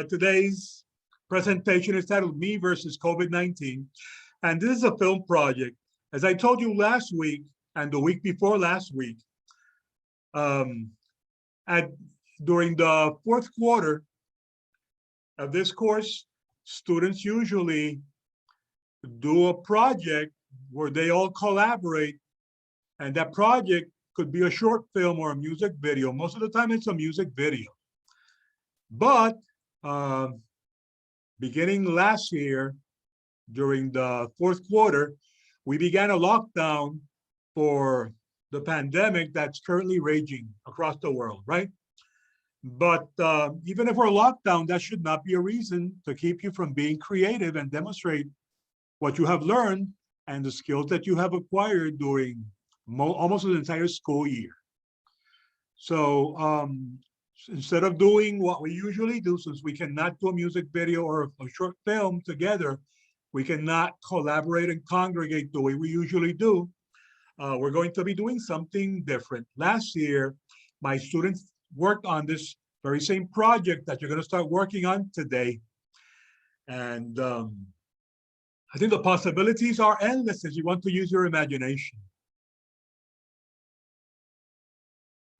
Today's presentation is titled Me versus COVID-19. And this is a film project. As I told you last week and the week before last week, um, during the fourth quarter of this course, students usually do a project where they all collaborate, and that project could be a short film or a music video. Most of the time it's a music video. But beginning last year, during the fourth quarter, we began a lockdown for the pandemic that's currently raging across the world, right? But even if we're locked down, that should not be a reason to keep you from being creative and demonstrate what you have learned and the skills that you have acquired during almost an entire school year. So instead of doing what we usually do, since we cannot do a music video or a short film together, we cannot collaborate and congregate the way we usually do. We're going to be doing something different. Last year, my students worked on this very same project that you're going to start working on today. And I think the possibilities are endless as you want to use your imagination.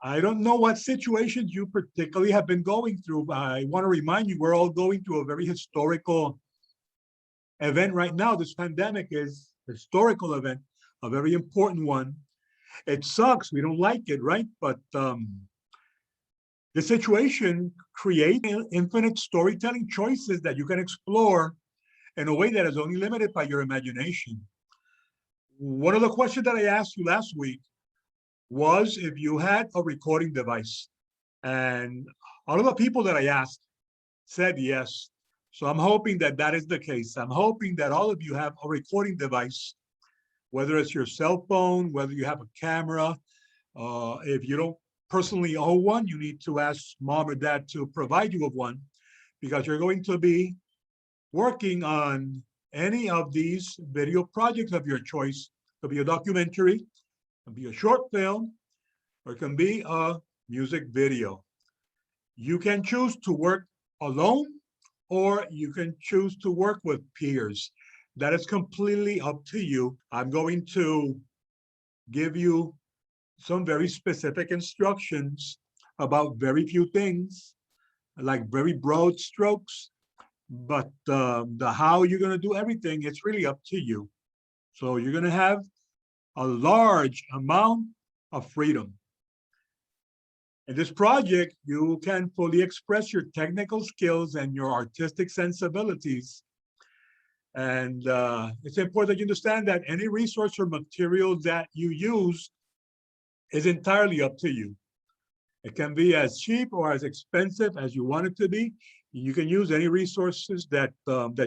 I don't know what situations you particularly have been going through, but I want to remind you, we're all going through a very historical event right now. This pandemic is a historical event, a very important one. It sucks, we don't like it, right? But the situation creates infinite storytelling choices that you can explore in a way that is only limited by your imagination. One of the questions that I asked you last week was if you had a recording device. And all of the people that I asked said yes. So I'm hoping that that is the case. I'm hoping that all of you have a recording device, whether it's your cell phone, whether you have a camera. If you don't personally own one, you need to ask mom or dad to provide you with one, because you're going to be working on any of these video projects of your choice. It could be a documentary, it can be a short film, or it can be a music video. You can choose to work alone, or you can choose to work with peers. That is completely up to you. I'm going to give you some very specific instructions about very few things, like very broad strokes, but the how you're going to do everything, it's really up to you. So you're going to have a large amount of freedom. In this project, you can fully express your technical skills and your artistic sensibilities. And it's important that you understand that any resource or material that you use is entirely up to you. It can be as cheap or as expensive as you want it to be. You can use any resources that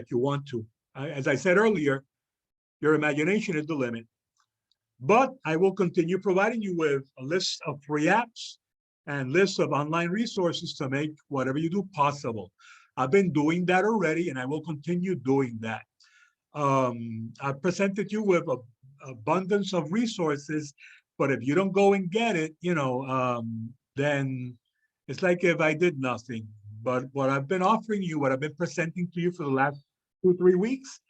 you want to. As I said earlier, your imagination is the limit. But I will continue providing you with a list of free apps and lists of online resources to make whatever you do possible. I've been doing that already, and I will continue doing that. I've presented you with an abundance of resources, but if you don't go and get it, then it's like if I did nothing. But what I've been offering you, what I've been presenting to you for the last 2-3 weeks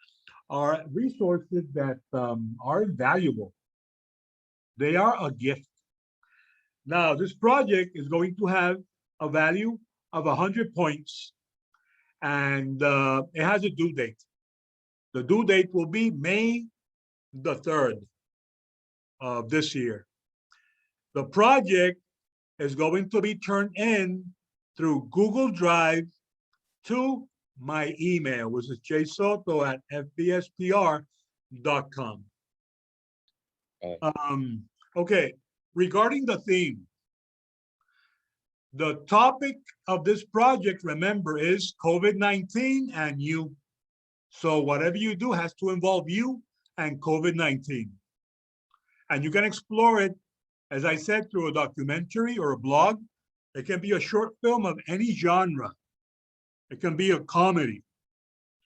are resources that are invaluable. They are a gift. Now, this project is going to have a value of 100 points, and it has a due date. The due date will be May the 3rd of this year. The project is going to be turned in through Google Drive to my email, which is jsoto@fbspr.com. Okay, regarding the theme, the topic of this project, remember, is COVID-19 and you. So whatever you do has to involve you and COVID-19. And you can explore it, as I said, through a documentary or a blog. It can be a short film of any genre. It can be a comedy.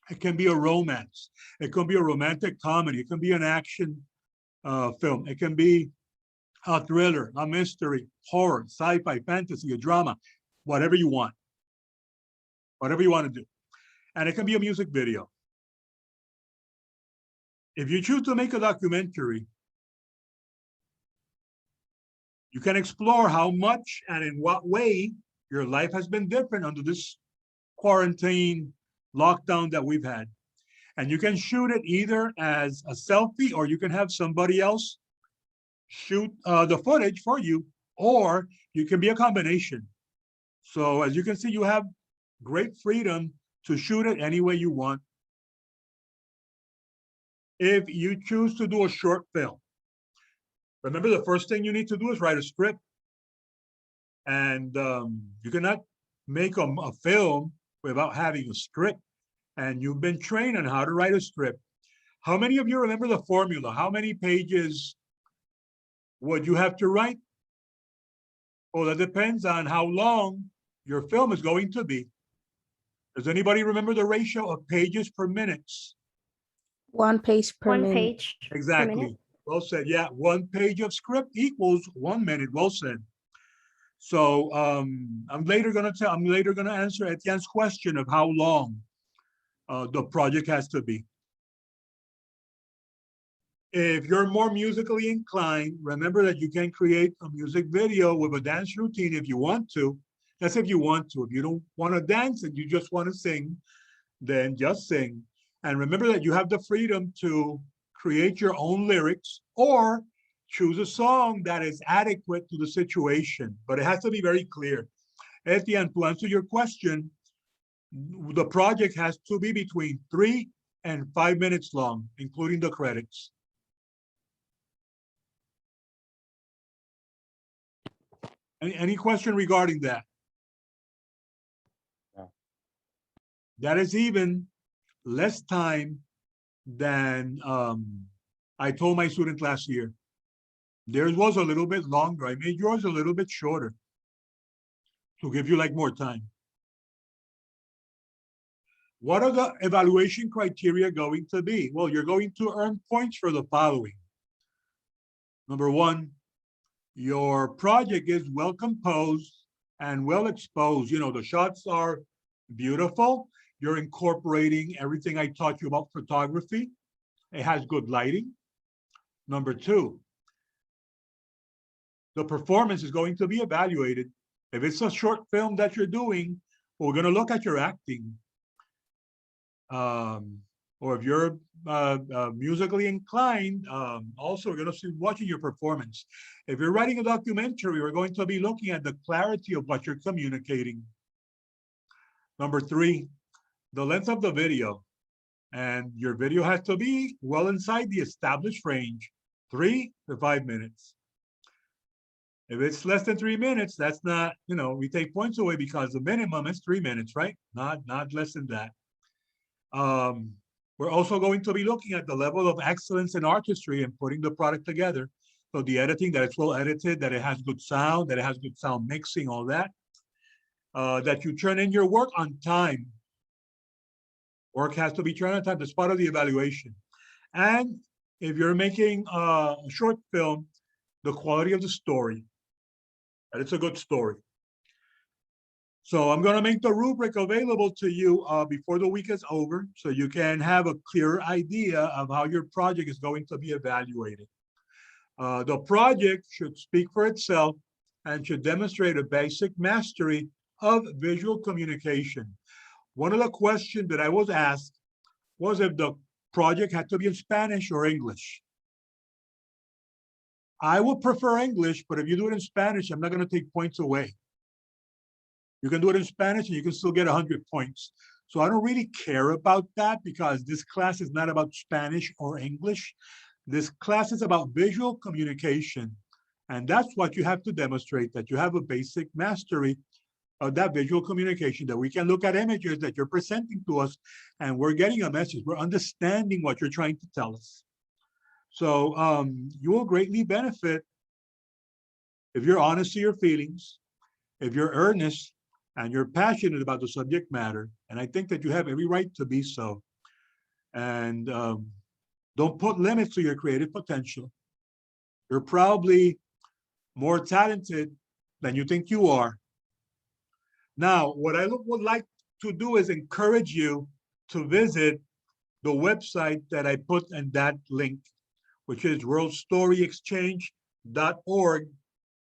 It can be a romance. It can be a romantic comedy. It can be an action film. It can be a thriller, a mystery, horror, sci-fi, fantasy, a drama, whatever you want. whatever you want to do. And it can be a music video. If you choose to make a documentary, you can explore how much and in what way your life has been different under this quarantine lockdown that we've had. And you can shoot it either as a selfie, or you can have somebody else shoot the footage for you, or you can be a combination. So as you can see, you have great freedom to shoot it any way you want. If you choose to do a short film, remember the first thing you need to do is write a script. And you cannot make a film without having a script. And you've been trained on how to write a script. How many of you remember the formula? How many pages would you have to write? Well, that depends on how long your film is going to be. Does anybody remember the ratio of pages per minutes? 1 page per One minute. page per minute. Exactly. Well said. Yeah, 1 page of script equals 1 minute. Well said. So I'm later gonna answer Etienne's question of how long the project has to be. If you're more musically inclined, remember that you can create a music video with a dance routine if you want to. That's if you want to. If you don't want to dance and you just want to sing, then just sing. And remember that you have the freedom to create your own lyrics or choose a song that is adequate to the situation, but it has to be very clear. Etienne, to answer your question, the project has to be between 3 and 5 minutes long, including the credits. Any question regarding that? No. That is even less time than I told my student last year. Theirs was a little bit longer. I made yours a little bit shorter to give you like more time. What are the evaluation criteria going to be? Well, you're going to earn points for the following. Number one, your project is well composed and well exposed. You know, the shots are beautiful. You're incorporating everything I taught you about photography. It has good lighting. Number two, the performance is going to be evaluated. If it's a short film that you're doing, we're going to look at your acting. Or if you're musically inclined, also we're going to be watching your performance. If you're writing a documentary, we're going to be looking at the clarity of what you're communicating. Number three, the length of the video. And your video has to be well inside the established range, 3 to 5 minutes. If it's less than 3 minutes, that's not, you know, we take points away because the minimum is 3 minutes, right? Not less than that. We're also going to be looking at the level of excellence in artistry and putting the product together. So the editing, that it's well edited, that it has good sound, that it has good sound mixing, all that. That you turn in your work on time. Work has to be turned on time. That's part of the evaluation. And if you're making a short film, the quality of the story, that it's a good story. So I'm going to make the rubric available to you before the week is over, so you can have a clearer idea of how your project is going to be evaluated. The project should speak for itself and should demonstrate a basic mastery of visual communication. One of the questions that I was asked was if the project had to be in Spanish or English. I would prefer English, but if you do it in Spanish, I'm not going to take points away. You can do it in Spanish and you can still get 100 points. So I don't really care about that because this class is not about Spanish or English. This class is about visual communication. And that's what you have to demonstrate, that you have a basic mastery of that visual communication, that we can look at images that you're presenting to us and we're getting a message. We're understanding what you're trying to tell us. So you will greatly benefit if you're honest to your feelings, if you're earnest, and you're passionate about the subject matter. And I think that you have every right to be so. And don't put limits to your creative potential. You're probably more talented than you think you are. Now, what I would like to do is encourage you to visit the website that I put in that link, which is worldstoryexchange.org.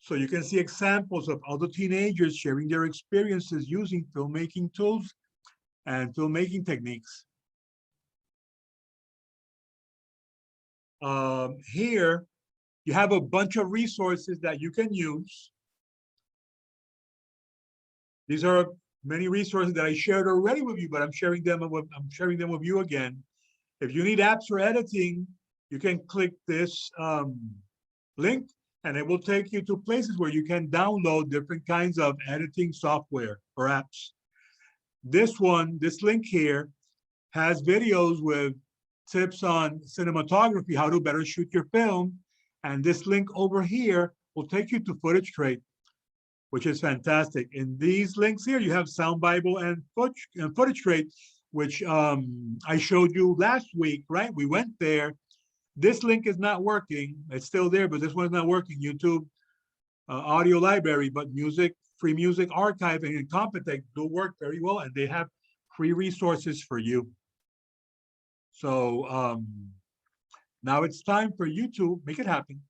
So you can see examples of other teenagers sharing their experiences using filmmaking tools and filmmaking techniques. Here, you have a bunch of resources that you can use. These are many resources that I shared already with you, but I'm sharing them with you again. If you need apps for editing, you can click this link, and it will take you to places where you can download different kinds of editing software or apps. This link here, has videos with tips on cinematography, how to better shoot your film. And this link over here will take you to Footage Crate, which is fantastic. In these links here, you have Sound Bible and Footage Crate, which I showed you last week, right? We went there. This link is not working. It's still there, but this one's not working. YouTube audio library, but free music archive and Incompetech do work very well, and they have free resources for you. So now it's time for you to make it happen.